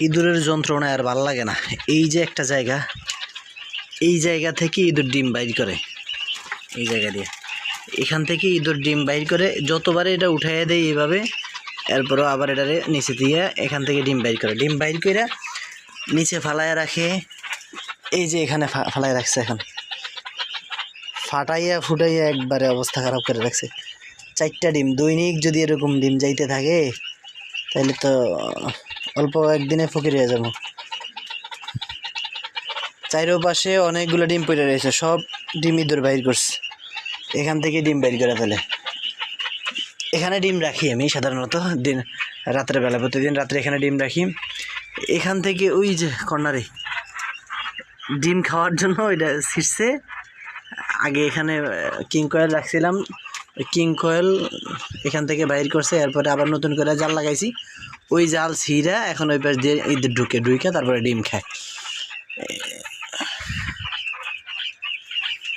ইঁদুরের যন্ত্রণা আর ভালো লাগে না। এই যে একটা জায়গা, এই জায়গা থেকে ইঁদুর ডিম বাইর করে, এই জায়গা দিয়ে এখান থেকে ইঁদুর ডিম বাইর করে। যতবারে এটা উঠাইয়া দেয় এইভাবে, এরপরও আবার এটারে নিচে দিয়ে এখান থেকে ডিম বাইর করে। ডিম বাইর করে নিচে ফালাইয়া রাখে। এই যে এখানে ফালাইয়া রাখছে, এখন ফাটাইয়া ফুটাইয়া একবারে অবস্থা খারাপ করে রাখছে। 4টা ডিম দৈনিক যদি এরকম ডিম যাইতে থাকে তাহলে তো অল্প একদিনে ফকির হয়ে যাবো। চারোপাশে অনেকগুলো ডিম পড়ে রয়েছে, সব ডিম ইঁদুর বাইর করছে। এখান থেকে ডিম বাইর করে ফেলে। এখানে ডিম রাখি আমি সাধারণত দিন রাতের বেলা, প্রতিদিন রাত্রে এখানে ডিম রাখি। এখান থেকে ওই যে কর্নারে ডিম খাওয়ার জন্য ওইটা ছিঁড়ছে। আগে এখানে কিং কয়েল রাখছিলাম, কিং কয়েল এখান থেকে বাইর করছে। এরপরে আবার নতুন করে জাল লাগাইছি, ওই জাল ছিঁড়া এখন ওই পাশ দিয়ে ইঁদুর ঢুকে তারপরে ডিম খায়।